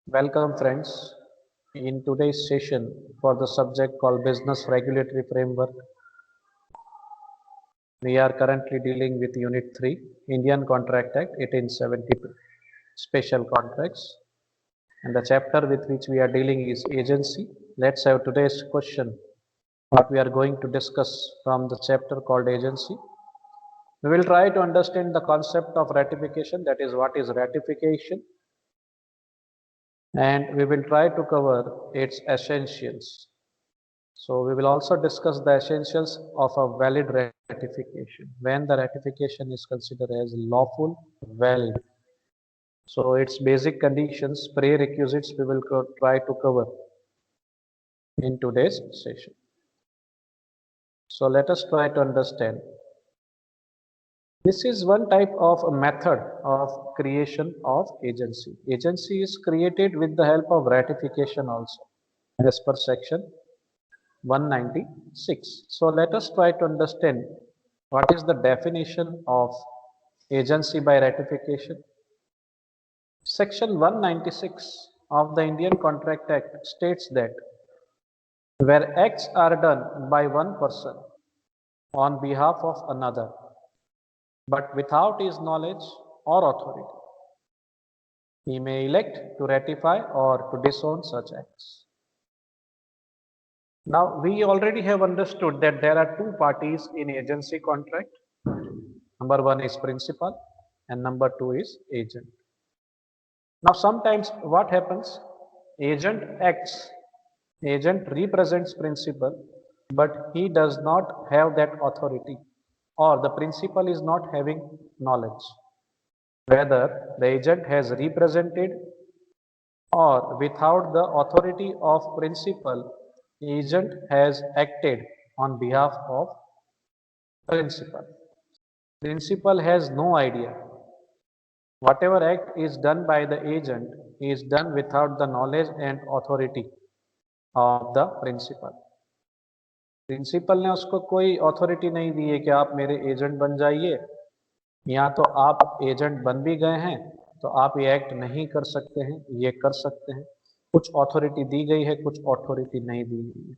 Welcome, friends. In today's session, for the subject called Business Regulatory Framework, we are currently dealing with Unit 3, Indian Contract Act 1870, Special Contracts. And the chapter with which we are dealing is Agency. Let's have today's question. What we are going to discuss from the chapter called Agency. We will try to understand the concept of ratification, that is, what is ratification, and we will try to cover its essentials. So we will also discuss the essentials of a valid ratification, when the ratification is considered as lawful, valid. So its basic conditions, prerequisites we will try to cover in today's session. So let us try to understand. This is one type of a method of creation of agency. Agency is created with the help of ratification also, as per section 196. So let us try to understand what is the definition of agency by ratification. Section 196 of the Indian Contract Act states that where acts are done by one person on behalf of another, but without his knowledge or authority, he may elect to ratify or to disown such acts. Now, we already have understood that there are two parties in agency contract. Number one is principal and number two is agent. Now, sometimes what happens? Agent acts, agent represents principal, but he does not have that authority, or the principal is not having knowledge whether the agent has represented or without the authority of principal, agent has acted on behalf of principal. Principal has no idea. Whatever act is done by the agent is done without the knowledge and authority of the principal. Principal ने उसको कोई authority नहीं दी है कि आप मेरे agent बन जाइए, या तो आप एजेंट बन भी गए हैं तो आप ये एक्ट नहीं कर सकते हैं, ये कर सकते हैं। कुछ अथॉरिटी दी गई है, कुछ अथॉरिटी नहीं दी गई है।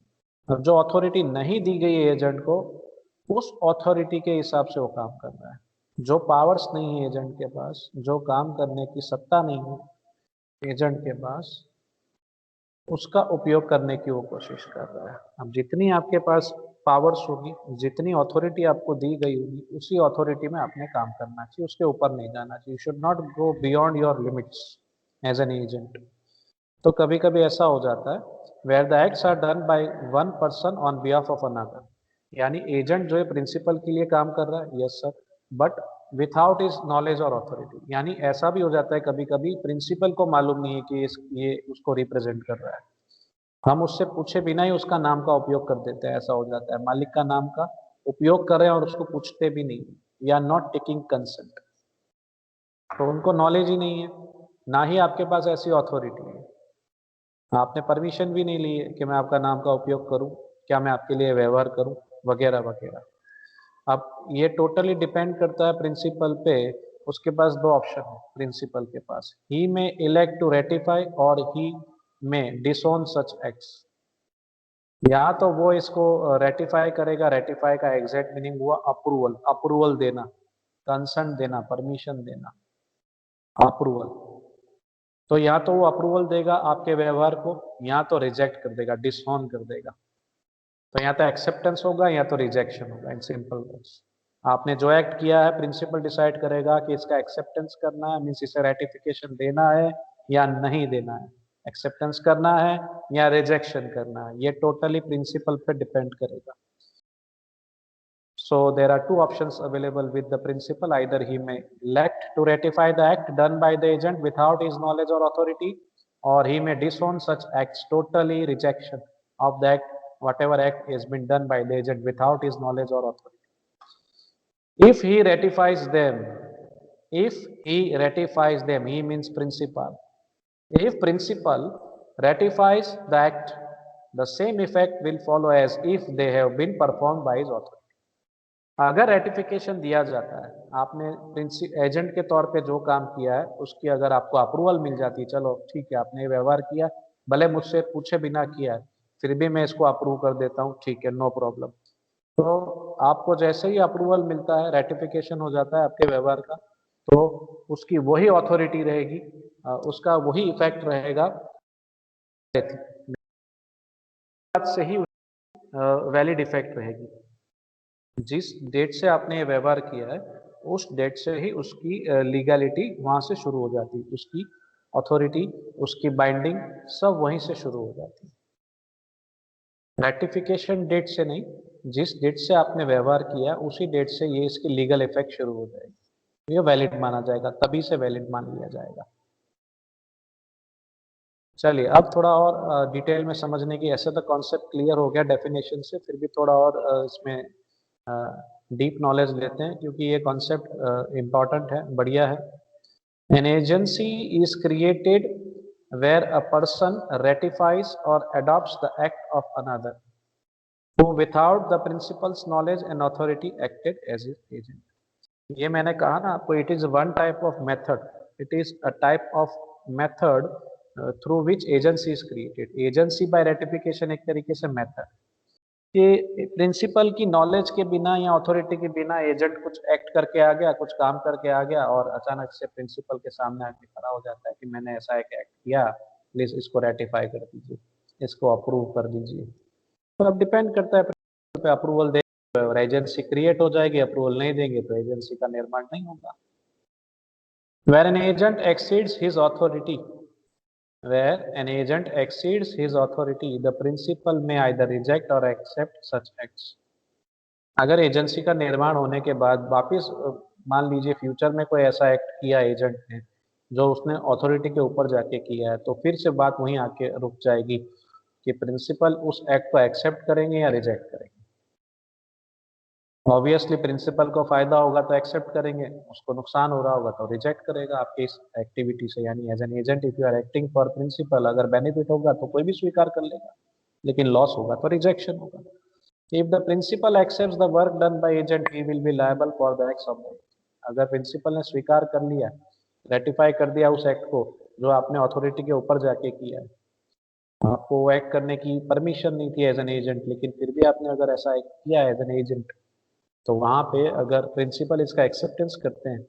अब जो अथॉरिटी नहीं दी गई है एजेंट को, उस अथॉरिटी के हिसाब से वो काम कर रहा है। जो पावर्स नहीं है एजेंट के पास, जो काम करने की सत्ता नहीं है एजेंट के पास, उसका उपयोग करने की वो कोशिश कर रहा है। अब जितनी आपके पास पावर्स होगी, जितनी अथॉरिटी आपको दी गई होगी, उसी अथॉरिटी में आपने काम करना चाहिए, उसके ऊपर नहीं जाना चाहिए। You should not go beyond your limits as an agent. तो कभी कभी ऐसा हो जाता है where the acts are done by one person on behalf of another, यानी एजेंट जो है प्रिंसिपल के लिए काम कर रहा है, yes sir, but without is knowledge और अथॉरिटी। यानी ऐसा भी हो जाता है कभी कभी प्रिंसिपल को मालूम नहीं है कि ये उसको रिप्रेजेंट कर रहा है, हम उससे पूछे बिना ही उसका नाम का उपयोग कर देते हैं। ऐसा हो जाता है मालिक का नाम का उपयोग कर रहे हैं और उसको पूछते भी नहीं, या नॉट टेकिंग कंसेंट। तो उनको नॉलेज ही नहीं है, ना ही आपके पास ऐसी अथॉरिटी है, आपने परमिशन भी नहीं ली है कि मैं आपका नाम का उपयोग करूं, क्या मैं आपके लिए व्यवहार करूं, वगैरह वगैरह। अब ये टोटली डिपेंड करता है प्रिंसिपल पे। उसके पास दो ऑप्शन है प्रिंसिपल के पास, ही में इलेक्ट टू रेटिफाई और ही में डिसोन सच एक्ट्स। या तो वो इसको रेटिफाई करेगा, रेटिफाई का एग्जैक्ट मीनिंग हुआ अप्रूवल, अप्रूवल देना, कंसर्न देना, परमिशन देना, अप्रूवल। तो या तो वो अप्रूवल देगा आपके व्यवहार को, या तो रिजेक्ट कर देगा, डिसऑन कर देगा। तो या तो एक्सेप्टेंस होगा या तो रिजेक्शन होगा, इन सिंपल वर्ड्स। आपने जो एक्ट किया है प्रिंसिपल डिसाइड करेगा कि इसका एक्सेप्टेंस करना है, मीन्स इसे रेटिफिकेशन देना है या नहीं देना है, एक्सेप्टेंस करना है या रिजेक्शन करना है, ये टोटली प्रिंसिपल पे डिपेंड करेगा। So there are two options available with the principal. Either he may elect to ratify the act done by the agent without his knowledge or authority, or he may disown such acts, totally rejection of the act, whatever act has been done by the agent without his knowledge or authority. If he ratifies them, he means principal. If principal ratifies the act, the same effect will follow as if they have been performed by his authority. अगर ratification दिया जाता है, आपने agent के तौर पे जो काम किया है उसकी अगर आपको अप्रूवल मिल जाती है, चलो ठीक है आपने ये व्यवहार किया, भले मुझसे पूछे बिना किया है, फिर भी मैं इसको अप्रूव कर देता हूँ, ठीक है नो प्रॉब्लम। तो आपको जैसे ही अप्रूवल मिलता है, रेटिफिकेशन हो जाता है आपके व्यवहार का, तो उसकी वही अथॉरिटी रहेगी, उसका वही इफेक्ट रहेगा, बात से ही वैलिड इफेक्ट रहेगी। जिस डेट से आपने ये व्यवहार किया है उस डेट से ही उसकी लीगैलिटी वहां से शुरू हो जाती है, उसकी अथॉरिटी, उसकी बाइंडिंग सब वहीं से शुरू हो जाती है। रेटिफिकेशन डेट से नहीं, जिस डेट से आपने व्यवहार किया उसी डेट से ये इसकी लीगल इफेक्ट शुरू हो जाएगी, ये वैलिड माना जाएगा, तभी से वैलिड मान लिया जाएगा। चलिए अब थोड़ा और डिटेल में समझने की, ऐसे तो कॉन्सेप्ट क्लियर हो गया डेफिनेशन से, फिर भी थोड़ा और इसमें डीप नॉलेज लेते हैं क्योंकि ये कॉन्सेप्ट इम्पॉर्टेंट है, बढ़िया है। An agency is created where a person ratifies और adopts the act of another who without the principal's knowledge and authority acted as his agent। ये मैंने कहा ना आपको, it is one type of method, it is a type of method through which agency is created. Agency bye ratification एक तरीके से method कि principal की नॉलेज के बिना या अथॉरिटी के बिना एजेंट कुछ एक्ट करके आ गया, कुछ काम करके आ गया और अचानक से प्रिंसिपल के सामने आके खड़ा हो जाता है कि मैंने ऐसा एक एक्ट किया, प्लीज इसको रेटिफाई कर दीजिए, इसको अप्रूव कर दीजिए। तो अब डिपेंड करता है पे अप्रूवल दे और एजेंसी क्रिएट हो जाएगी, अप्रूवल नहीं देंगे तो एजेंसी का निर्माण नहीं होगा। Where an agent exceeds his authority, where an agent exceeds his authority, the principal may either reject or accept such acts। अगर एजेंसी का निर्माण होने के बाद वापिस मान लीजिए फ्यूचर में कोई ऐसा एक्ट किया एजेंट ने जो उसने अथॉरिटी के ऊपर जाके किया है, तो फिर से बात वहीं आके रुक जाएगी कि प्रिंसिपल उस एक्ट को एक्सेप्ट करेंगे या रिजेक्ट करेंगे। ऑब्वियसली प्रिंसिपल को फायदा होगा तो एक्सेप्ट करेंगे, उसको नुकसान हो रहा होगा तो रिजेक्ट करेगा आपकी इस एक्टिविटी से। यानी as an agent if you are acting for principal, अगर बेनिफिट होगा तो कोई भी स्वीकार कर लेगा, लेकिन लॉस होगा तो रिजेक्शन होगा। If the principal accepts the work done by agent he will be liable for the acts of the. अगर प्रिंसिपल ने स्वीकार कर लिया, रेटिफाई कर दिया उस एक्ट को जो आपने अथॉरिटी के ऊपर जाके किया है, आपको वो एक्ट करने की परमिशन नहीं थी एज एन एजेंट, लेकिन फिर भी आपने अगर ऐसा एक्ट किया एज एन एजेंट, तो वहाँ पे अगर प्रिंसिपल इसका एक्सेप्टेंस करते हैं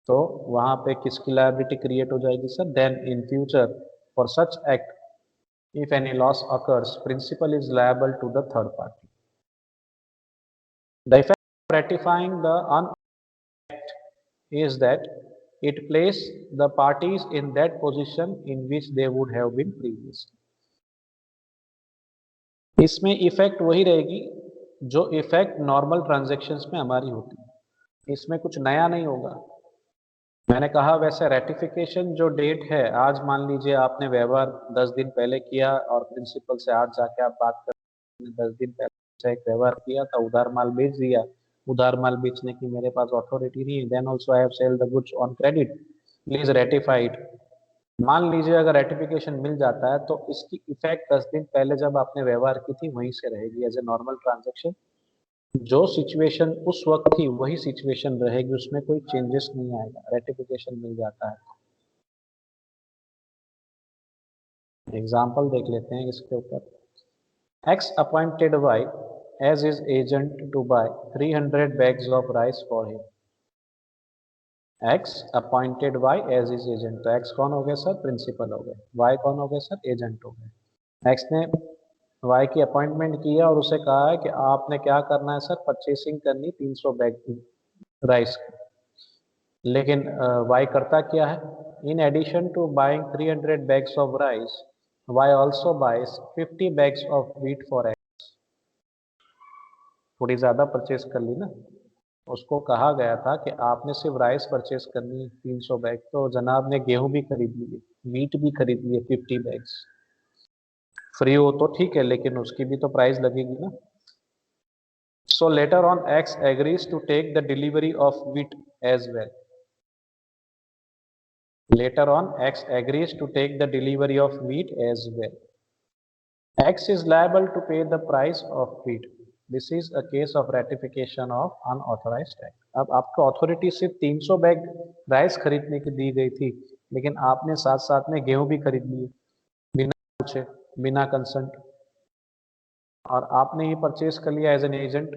तो वहाँ पे किसकी लायबिलिटी क्रिएट हो जाएगी sir? Then in future for such act if any loss occurs, principal is liable to the third party। The effect of ratifying the act is that it places the parties in that position in which they would have been previously। इसमें effect वही रहेगी जो effect normal transactions में हमारी होती है, इसमें कुछ नया नहीं होगा। मैंने कहा वैसे रेटिफिकेशन जो डेट है, आज मान लीजिए आपने व्यवहार 10 दिन पहले किया और प्रिंसिपल से आज जाके आप बात कर 10 दिन पहले एक व्यवहार किया था, उधार माल बेच दिया, उधार माल बेचने की मेरे पास अथॉरिटी नहीं है, then also I have sell the goods on credit, please ratify it. मान लीजिए अगर रेटिफिकेशन मिल जाता है तो इसकी इफेक्ट 10 दिन पहले जब आपने व्यवहार की थी वहीं से रहेगी एज ए नॉर्मल ट्रांजेक्शन। जो सिचुएशन उस वक्त थी वही सिचुएशन रहेगी, उसमें कोई चेंजेस नहीं आएगा, रेटिफिकेशन मिल जाता है। एग्जाम्पल देख लेते हैं इसके ऊपर। X appointed Y as is agent to buy 300 bags of rice for him. X appointed Y as is agent, तो एक्स कौन हो गया सर? प्रिंसिपल हो गए। वाई कौन हो गए सर? एजेंट हो गए। एक्स ने वाई की अपॉइंटमेंट किया और उसे कहा है कि आपने क्या करना है सर? परचेसिंग करनी 300 बैग की राइस की। लेकिन वाई करता क्या है? In addition to buying 300 bags of rice, Y also buys 50 bags of wheat for X. थोड़ी ज्यादा परचेस कर ली ना। उसको कहा गया था कि आपने सिर्फ राइस परचेस करनी 300 बैग, तो जनाब ने गेहूं भी खरीद लिए, मीट भी खरीद लिए 50 बैग्स। फ्री हो तो ठीक है, लेकिन उसकी भी तो प्राइस लगेगी ना। So later on X agrees to take the delivery of wheat as well। Later on X agrees to take the delivery of wheat as well। X is liable to pay the price of wheat। This is a case of ratification of unauthorized act. अब आपको authority सिर्फ 300 bag rice खरीदने की दी गई थी, लेकिन आपने साथ साथ में गेहूं भी खरीद लिए बिना पूछे, बिना कंसल्ट, और आपने ये परचेज कर लिया as an agent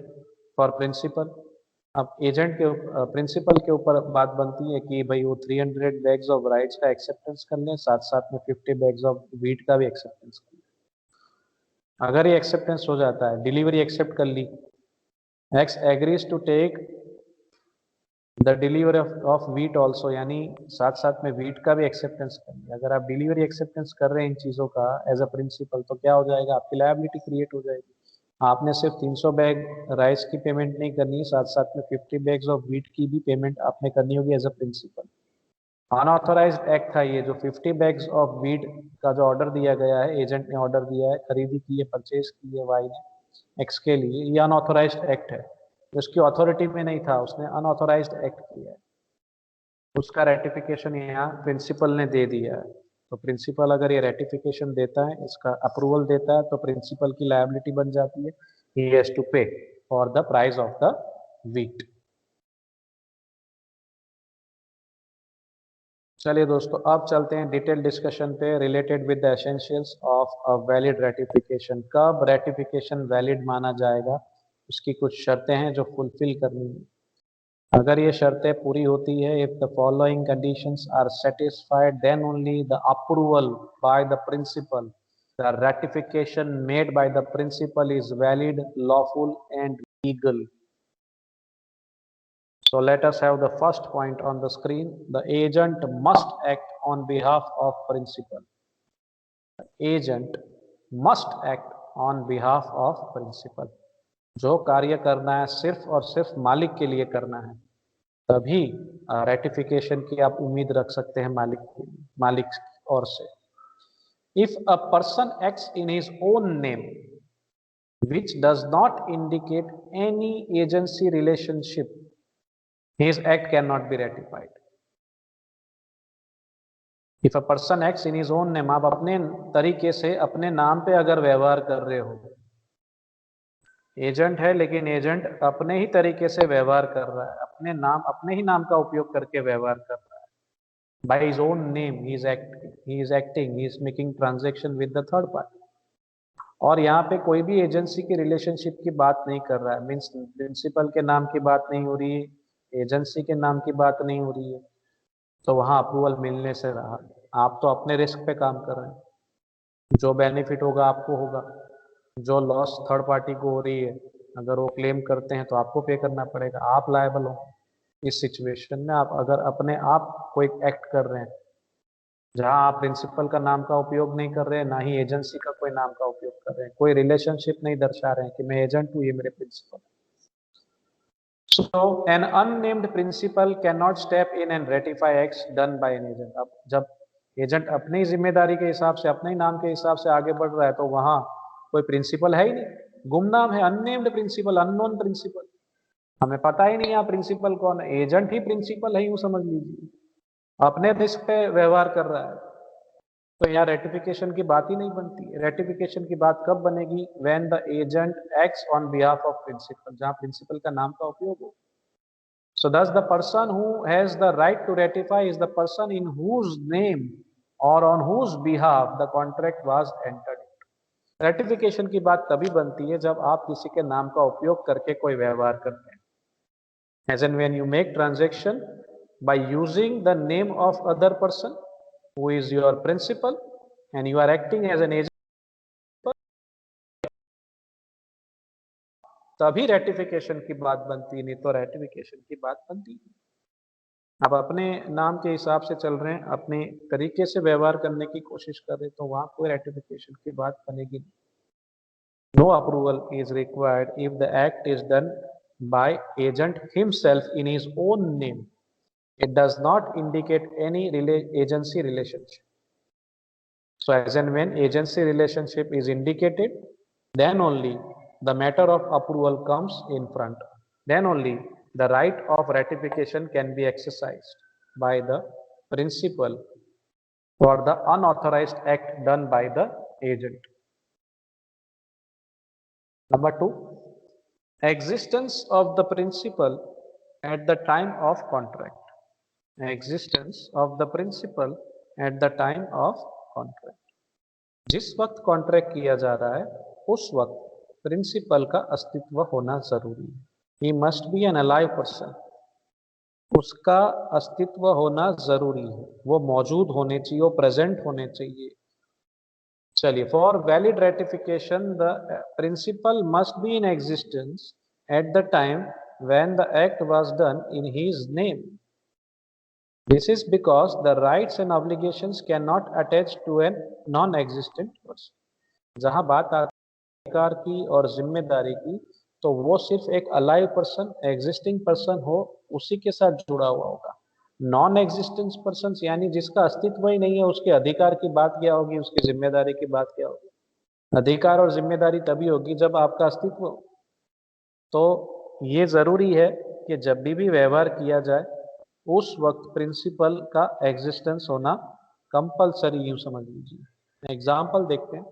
for principal. अब एजेंट के प्रिंसिपल के ऊपर बात बनती है कि भाई वो 300 बैग्स ऑफ राइस का एक्सेप्टेंस कर लें, साथ साथ में 50 बैग्स ऑफ व्हीट का भी एक्सेप्टेंस कर लें। अगर ये एक्सेप्टेंस हो जाता है, डिलीवरी एक्सेप्ट कर ली, X agrees to take the delivery of wheat also, यानी साथ साथ में व्हीट का भी एक्सेप्टेंस कर लिया। अगर आप डिलीवरी एक्सेप्टेंस कर रहे हैं इन चीज़ों का एज अ प्रिंसिपल, तो क्या हो जाएगा, आपकी लायबिलिटी क्रिएट हो जाएगी। आपने सिर्फ 300 बैग राइस की पेमेंट नहीं करनी, साथ साथ में 50 बैग्स ऑफ व्हीट की भी पेमेंट आपने करनी होगी as a principal. Unauthorized act था ये, जो 50 बैग्स ऑफ व्हीट का जो ऑर्डर दिया गया है, एजेंट ने ऑर्डर दिया है, खरीदी की है, परचेज की है वाई ने एक्स के लिए, ये अनऑथराइज्ड एक्ट है। उसकी अथॉरिटी में नहीं था, उसने अनऑथराइज्ड एक्ट किया है, उसका रेटिफिकेशन यहाँ प्रिंसिपल ने दे दिया है। तो प्रिंसिपल अगर ये रेटिफिकेशन देता है, इसका अप्रूवल देता है, तो प्रिंसिपल की लायबिलिटी बन जाती है, ही हैज टू पे for the price of the wheat. चलिए दोस्तों, अब चलते हैं डिटेल डिस्कशन पे related with the essentials of a valid ratification. कब रेटिफिकेशन वैलिड माना जाएगा, उसकी कुछ शर्तें हैं जो फुलफिल करनी है। अगर ये शर्तें पूरी होती है, if the following conditions are satisfied, then only the approval by the principal, the ratification made by the principal is valid, lawful and legal. So let us have the first point on the screen. The agent must act on behalf of principal. The agent must act on behalf of principal. जो कार्य करना है सिर्फ और सिर्फ मालिक के लिए करना है, तभी रेटिफिकेशन की आप उम्मीद रख सकते हैं मालिक की ओर से। If a person acts in his own name which does not indicate any agency relationship, his act cannot be ratified. If a person acts in his own name, आप अपने तरीके से अपने नाम पे अगर व्यवहार कर रहे हो, एजेंट है लेकिन एजेंट अपने ही तरीके से व्यवहार कर रहा है, अपने ही नाम का उपयोग करके व्यवहार कर रहा है, by his own name he is acting, he is making transaction with the third party, और यहाँ पे कोई भी एजेंसी की रिलेशनशिप की बात नहीं कर रहा है, मीन्स प्रिंसिपल के नाम की बात नहीं हो रही है, एजेंसी के नाम की बात नहीं हो रही है, तो वहाँ अप्रूवल मिलने से रहा। आप तो अपने रिस्क पे काम कर रहे हैं, जो बेनिफिट होगा आपको होगा, जो लॉस थर्ड पार्टी को हो रही है, अगर वो क्लेम करते हैं तो आपको पे करना पड़ेगा, आप लायबल हो। इस सिचुएशन में आप अगर अपने आप कोई एक्ट कर रहे हैं जहां आप प्रिंसिपल का नाम का उपयोग नहीं कर रहे हैं, ना ही एजेंसी का कोई नाम का उपयोग कर रहे हैं, कोई रिलेशनशिप नहीं दर्शा रहे हैं कि मैं एजेंट हूं, ये मेरे principal. So an unnamed principal cannot step in and ratify acts done by an agent. अब जब एजेंट अपनी जिम्मेदारी के हिसाब से, अपने नाम के हिसाब से आगे बढ़ रहा है, तो वहां कोई प्रिंसिपल है ही नहीं, गुमनाम है, अननेम्ड प्रिंसिपल, अननोन प्रिंसिपल, हमें पता ही नहीं है प्रिंसिपल कौन है, एजेंट ही प्रिंसिपल है, यूं समझ लीजिए, अपने रिस्क पे व्यवहार कर रहा है, तो यहाँ रेटिफिकेशन की बात ही नहीं बनती। रेटिफिकेशन की बात कब बनेगी, when the agent acts on behalf of principal, जहां प्रिंसिपल का नाम का उपयोग हो। So thus the person who has the right to ratify is the person in whose name or on whose behalf the contract was entered into. Ratification की बात तभी बनती है जब आप किसी के नाम का उपयोग करके कोई व्यवहार करते हैं, as in when you make transaction by using the name of other person who is your principal and you are acting as an agent, तभी रेटिफिकेशन की बात बनती, नहीं तो रेटिफिकेशन की बात बनती नहीं। आप अपने नाम के हिसाब से चल रहे हैं, अपने तरीके से व्यवहार करने की कोशिश कर रहे हैं, तो वहां कोई रेटिफिकेशन की बात बनेगी नहीं। No approval is required if the act is done by agent himself in his own name, it does not indicate any agency relationship. So as and when agency relationship is indicated, then only the matter of approval comes in front. Then only the right of ratification can be exercised by the principal for the unauthorized act done by the agent. Number two, existence of the principal at the time of contract, existence of the principal at the time of contract, जिस वक्त contract किया जा रहा है उस वक्त principal का अस्तित्व होना जरूरी है. He must be an alive person, उसका अस्तित्व होना जरूरी है, वो मौजूद होने चाहिए, वो प्रेजेंट होने चाहिए. चलिए, for valid ratification the principal must be in existence at the time when the act was done in his name. This is because the rights and obligations cannot attach to a non-existent person. जहाँ बात आती है अधिकार की और जिम्मेदारी की, तो वो सिर्फ एक अलाइव पर्सन, एग्जिस्टिंग पर्सन हो, उसी के साथ जुड़ा हुआ होगा. नॉन एग्जिस्टेंस पर्सन यानी जिसका अस्तित्व ही नहीं है, उसके अधिकार की बात क्या होगी, उसकी जिम्मेदारी की बात क्या होगी. अधिकार और जिम्मेदारी तभी होगी जब आपका अस्तित्व हो. तो ये जरूरी है कि जब भी व्यवहार किया जाए उस वक्त प्रिंसिपल का एग्जिस्टेंस होना कंपलसरी, यूं समझ लीजिए. एग्जाम्पल देखते हैं.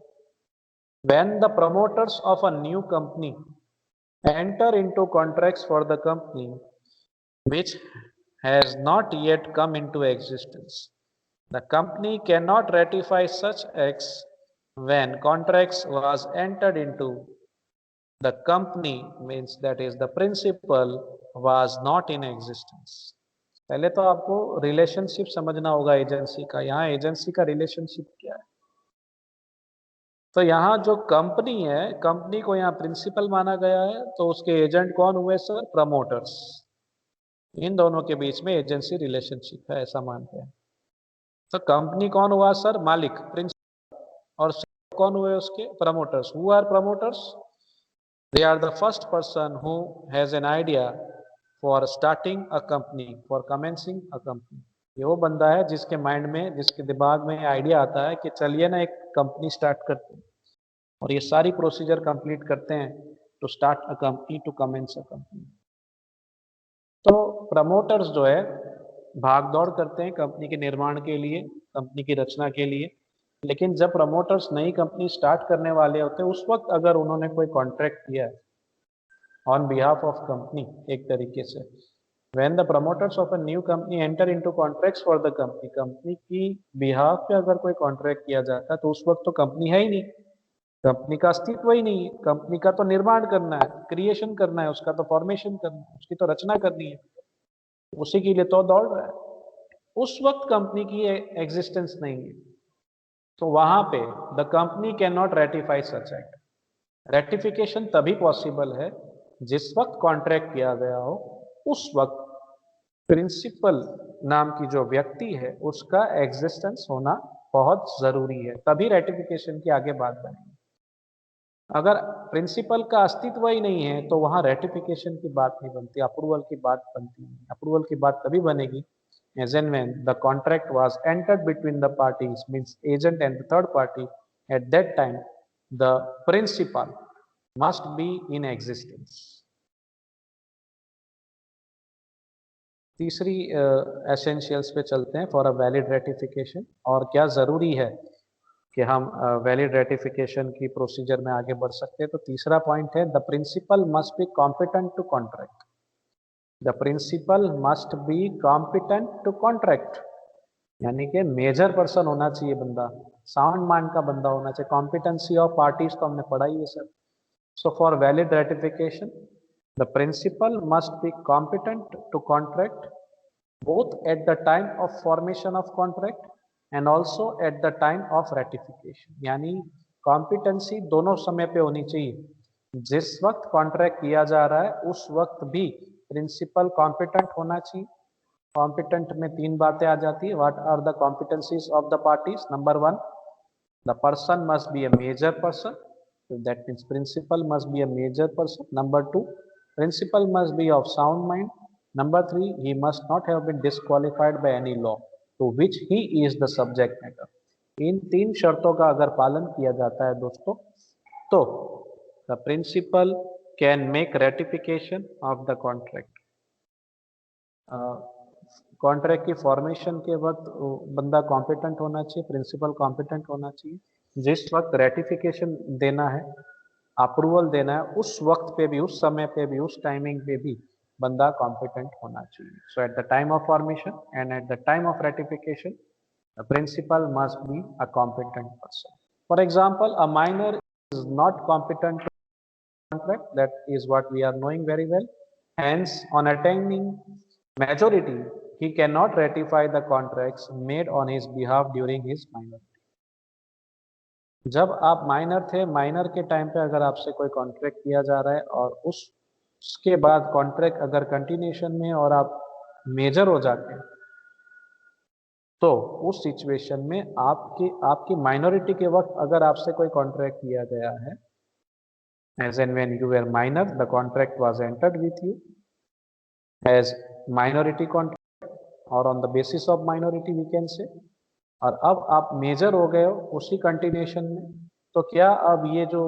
When the promoters of a new company enter into contracts for the company which has not yet come into existence, the company cannot ratify such acts when contracts was entered into. The company means that is the principal was not in existence. पहले तो आपको relationship समझना होगा agency का. यहाँ agency का relationship क्या है? तो यहाँ जो कंपनी है, कंपनी को यहाँ प्रिंसिपल माना गया है, तो उसके एजेंट कौन हुए सर? प्रमोटर्स. इन दोनों के बीच में एजेंसी रिलेशनशिप है, ऐसा मानते हैं. तो कंपनी कौन हुआ सर? मालिक, प्रिंसिपल. और कौन हुए उसके? Promoters. Who are promoters? They are the first person who has an idea for starting a company, for commencing a company. ये वो बंदा है जिसके माइंड में, जिसके दिमाग में आइडिया आता है कि चलिए ना एक कंपनी स्टार्ट करते हैं, और ये सारी प्रोसीजर कंप्लीट करते हैं to start a company, to commence a company. तो प्रमोटर्स जो है भाग दौड़ करते हैं कंपनी के निर्माण के लिए, कंपनी की रचना के लिए. लेकिन जब प्रमोटर्स नई कंपनी स्टार्ट करने वाले होते हैं, उस वक्त अगर उन्होंने कोई कॉन्ट्रैक्ट किया है ऑन बिहाफ ऑफ कंपनी, एक तरीके से when the promoters of a new company enter into contracts for the company, company की बिहाफ पे अगर कोई कॉन्ट्रैक्ट किया जाता है तो उस वक्त तो कंपनी है ही नहीं, कंपनी का अस्तित्व ही नहीं है. कंपनी का तो निर्माण करना है, क्रिएशन करना है, उसका तो फॉर्मेशन करना है, उसकी तो रचना करनी है, उसी के लिए तो दौड़ रहा है. उस वक्त कंपनी की एग्जिस्टेंस नहीं है, तो वहां पे the company can not ratify such act. Ratification तभी पॉसिबल है जिस वक्त कॉन्ट्रैक्ट किया गया हो, उस वक्त प्रिंसिपल नाम की जो व्यक्ति है उसका एग्जिस्टेंस होना बहुत जरूरी है, तभी रेटिफिकेशन की आगे बात बनेगी. अगर प्रिंसिपल का अस्तित्व ही नहीं है तो वहां रेटिफिकेशन की बात नहीं बनती, अप्रूवल की बात बनती है. अप्रूवल की बात तभी बनेगी as and when the contract was entered between the parties, means agent and the third party. At that time the principal must be in existence. तीसरी एसेंशियल्स पे चलते हैं फॉर अ वैलिड रेटिफिकेशन, और क्या ज़रूरी है कि हम वैलिड रेटिफिकेशन की प्रोसीजर में आगे बढ़ सकते हैं. तो तीसरा पॉइंट है the principal must be competent to contract. The principal must be competent to contract, यानी कि मेजर पर्सन होना चाहिए बंदा, साउंड माइंड का बंदा होना चाहिए. कॉम्पिटेंसी ऑफ पार्टीज तो हमने पढ़ा ही है sir. So for valid ratification the principal must be competent to contract both at the time of formation of contract and also at the time of ratification. यानी competency दोनों समय पे होनी चाहिए. जिस वक्त कॉन्ट्रैक्ट किया जा रहा है उस वक्त भी प्रिंसिपल कॉम्पिटेंट होना चाहिए. कॉम्पिटेंट में तीन बातें आ जाती है. What are the competencies of the parties? Number one, the person must be a major person, that means principal must be a major person. Number two, principal must be of sound mind. Number three, he must not have been disqualified by any law to which he is the subject matter. इन तीन शर्तों का अगर पालन किया जाता है दोस्तों, तो the principal can make ratification of the contract. Contract की फॉर्मेशन के वक्त बंदा कॉम्पिटेंट होना चाहिए, प्रिंसिपल कॉम्पिटेंट होना चाहिए. जिस वक्त रेटिफिकेशन देना है अप्रूवल देना है, उस वक्त पे भी, उस समय पे भी, उस टाइमिंग पे भी बंदा कॉम्पिटेंट होना चाहिए. So at the time of formation and at the time of ratification the principal must be a competent person. For example, a minor is not competent to contract. That is what we are knowing very well. Hence, on attaining majority, he cannot ratify the contracts made on his behalf during his minority. जब आप minor थे, minor के time पे अगर आपसे कोई contract किया जा रहा है और उसके बाद कॉन्ट्रैक्ट अगर कंटिन्यूशन में और आप मेजर हो जाते हैं, तो उस सिचुएशन में आपकी माइनॉरिटी के वक्त अगर आपसे कोई कॉन्ट्रैक्ट किया गया है, as and when you were minor the contract was entered with you as minority contract और on the basis of minority we can say, और अब आप मेजर हो गए हो उसी कंटिन्यूशन में, तो क्या अब ये जो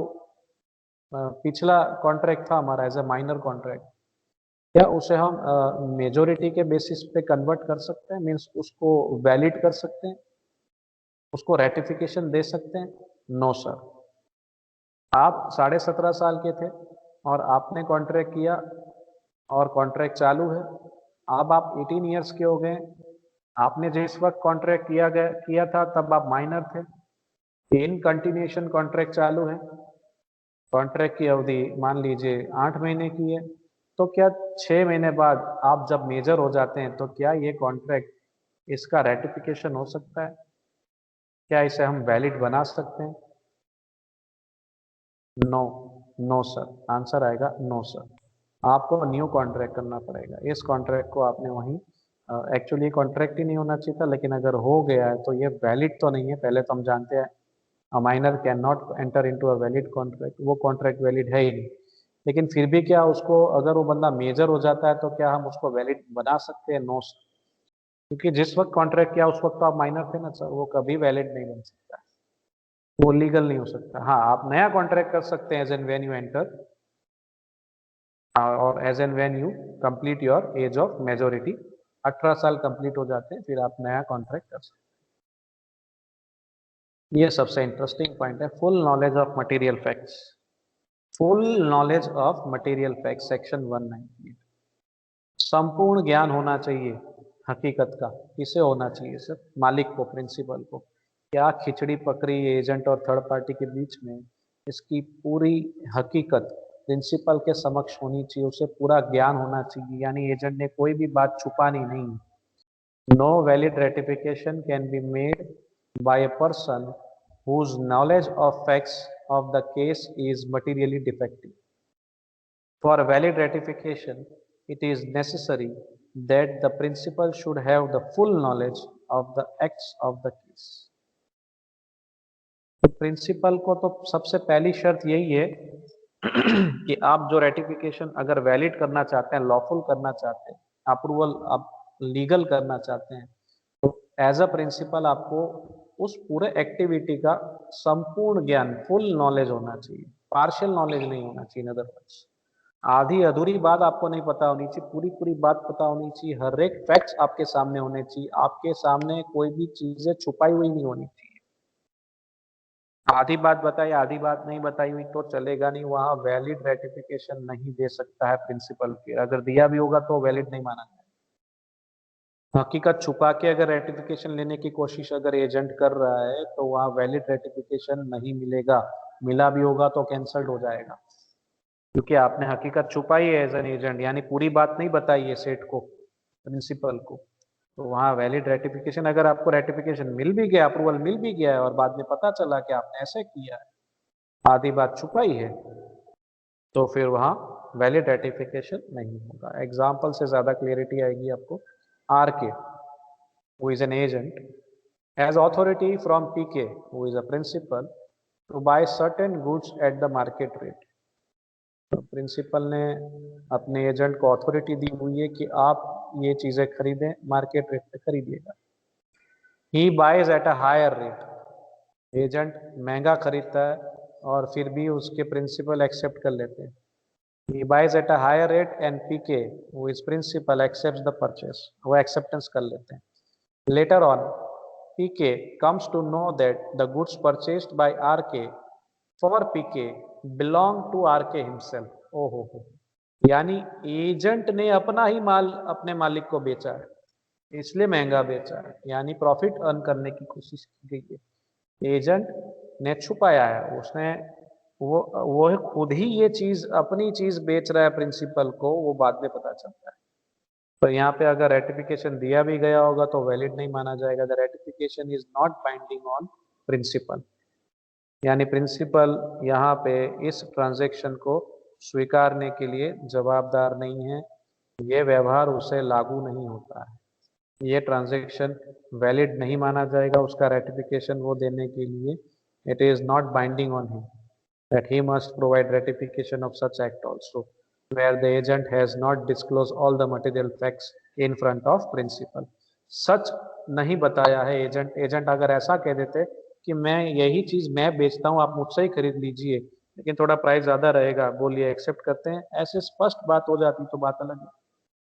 पिछला कॉन्ट्रैक्ट था हमारा एज ए माइनर कॉन्ट्रैक्ट, क्या उसे हम मेजोरिटी के बेसिस पे कन्वर्ट कर सकते हैं, मीन्स उसको वैलिड कर सकते हैं, उसको रेटिफिकेशन दे सकते हैं? No sir. आप 17.5 साल के थे और आपने कॉन्ट्रैक्ट किया और कॉन्ट्रैक्ट चालू है. अब आप 18 ईयर्स के हो गए, आपने जिस वक्त कॉन्ट्रैक्ट किया था तब आप माइनर थे, इन कंटिन्यूशन कॉन्ट्रैक्ट चालू है, कॉन्ट्रैक्ट की अवधि मान लीजिए 8 महीने की है, तो क्या 6 महीने बाद आप जब मेजर हो जाते हैं तो क्या ये कॉन्ट्रैक्ट, इसका रेटिफिकेशन हो सकता है? क्या इसे हम वैलिड बना सकते हैं? नो. No sir. आंसर आएगा नो सर. आपको न्यू कॉन्ट्रैक्ट करना पड़ेगा. इस कॉन्ट्रैक्ट को आपने वहीं, एक्चुअली कॉन्ट्रैक्ट ही नहीं होना चाहिए था, लेकिन अगर हो गया है तो ये वैलिड तो नहीं है. पहले तो हम जानते हैं a minor can not enter into a valid contract, वो कॉन्ट्रैक्ट वैलिड है ही नहीं. लेकिन फिर भी क्या उसको, अगर वो बंदा मेजर हो जाता है तो क्या हम उसको वैलिड बना सकते हैं? No sir. क्योंकि जिस वक्त कॉन्ट्रैक्ट किया उस वक्त तो आप माइनर थे ना सर, वो कभी वैलिड नहीं बन सकता है, वो लीगल नहीं हो सकता. हाँ, आप नया कॉन्ट्रैक्ट कर सकते हैं as and when you enter और as and when you complete your age of majority. 18 साल कंप्लीट हो जाते हैं फिर आप नया कॉन्ट्रैक्ट कर सकते हैं. ये सबसे इंटरेस्टिंग पॉइंट है, full knowledge of material facts. Full knowledge of material facts section 198. संपूर्ण ज्ञान होना चाहिए हकीकत का. किसे होना चाहिए सर? मालिक को, प्रिंसिपल को. क्या खिचड़ी पकड़ी एजेंट और थर्ड पार्टी के बीच में, इसकी पूरी हकीकत प्रिंसिपल के समक्ष होनी चाहिए, उसे पूरा ज्ञान होना चाहिए. यानी एजेंट ने कोई भी बात छुपानी नहीं. No valid ratification can be made by a person whose knowledge of facts of the case is materially defective. For valid ratification, it is necessary that the principal should have the full knowledge of the acts of the case. तो principal को तो सबसे पहली शर्त यही है कि आप जो रेटिफिकेशन अगर वैलिड करना चाहते हैं, लॉफुल करना चाहते हैं, अप्रूवल आप लीगल करना चाहते हैं, तो एज अ प्रिंसिपल आपको उस पूरे एक्टिविटी का संपूर्ण ज्ञान, फुल नॉलेज होना चाहिए. पार्शियल नॉलेज नहीं होना चाहिए. अदरवाइज आधी अधूरी बात आपको नहीं पता होनी चाहिए, पूरी पूरी बात पता होनी चाहिए. हर एक फैक्ट्स आपके सामने होने चाहिए. आपके सामने कोई भी चीजें छुपाई हुई नहीं होनी चाहिए. आधी बात बताई, आधी बात नहीं बताई हुई तो चलेगा नहीं. वहां वैलिड रेटिफिकेशन नहीं दे सकता है प्रिंसिपल के. अगर दिया भी होगा तो वैलिड नहीं माना जाएगा. हकीकत छुपा के अगर रेटिफिकेशन लेने की कोशिश अगर एजेंट कर रहा है तो वहां वैलिड रेटिफिकेशन नहीं मिलेगा. मिला भी होगा तो कैंसल्ड हो जाएगा, क्योंकि आपने हकीकत छुपाई है एज एन एजेंट, यानी पूरी बात नहीं बताई है सेठ को, प्रिंसिपल को. तो वहाँ वैलिड रेटिफिकेशन, अगर आपको रेटिफिकेशन मिल भी गया, अप्रूवल मिल भी गया है और बाद में पता चला कि आपने ऐसे किया है, आधी बात छुपाई है, तो फिर वहाँ वैलिड रेटिफिकेशन नहीं होगा. एग्जाम्पल से ज्यादा क्लियरिटी आएगी आपको. आर के, who is an agent, has authority from PK, who is a principal, to buy certain goods at the market rate. तो प्रिंसिपल ने अपने एजेंट को अथॉरिटी दी हुई है कि आप ये चीजें खरीदें, मार्केट रेट पे खरीदिएगा. He buys at a higher rate. Agent महंगा खरीदता है और फिर भी उसके प्रिंसिपल एक्सेप्ट कर लेते हैं. He buys at a higher rate and PK वो is principal accept the purchase, वो एक्सेप्टेंस कर लेते हैं. Later on PK comes to know that the goods purchased by RK for PK belong to R K himself. ओहो हो, यानी agent ने अपना ही माल अपने मालिक को बेचा है, इसलिए महंगा बेचा है, यानी प्रॉफिट अर्न करने की कोशिश की गई है। एजेंट ने छुपाया है, उसने वो खुद ही ये चीज अपनी चीज बेच रहा है प्रिंसिपल को, वो बाद में पता चलता है। तो यहाँ पे अगर रेटिफिकेशन दिया भी गया होगा तो वैलिड नहीं माना जाएगा। The ratification is not binding on principal, यानी प्रिंसिपल यहाँ पे इस ट्रांजैक्शन को स्वीकारने के लिए जवाबदार नहीं है, ये व्यवहार उसे लागू नहीं होता है, ये ट्रांजैक्शन वैलिड नहीं माना जाएगा उसका रेटिफिकेशन वो देने के लिए। It is not binding on him that he must provide ratification of such act also, where the agent has not disclosed all the material facts in front of principal। सच नहीं बताया है एजेंट। एजेंट अगर ऐसा कह देते कि मैं यही चीज मैं बेचता हूँ, आप मुझसे ही खरीद लीजिए, लेकिन थोड़ा प्राइस ज्यादा रहेगा, बोलिए एक्सेप्ट करते हैं, ऐसे स्पष्ट बात हो जाती तो बात अलग है।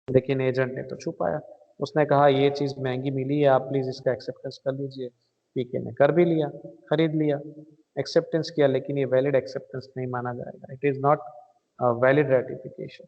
लेकिन एजेंट ने तो छुपाया, उसने कहा ये चीज महंगी मिली है, आप प्लीज इसका एक्सेप्टेंस कर लीजिए। पीके ने कर भी लिया, खरीद लिया, एक्सेप्टेंस किया, लेकिन ये वैलिड एक्सेप्टेंस नहीं माना जाएगा। It is not valid ratification.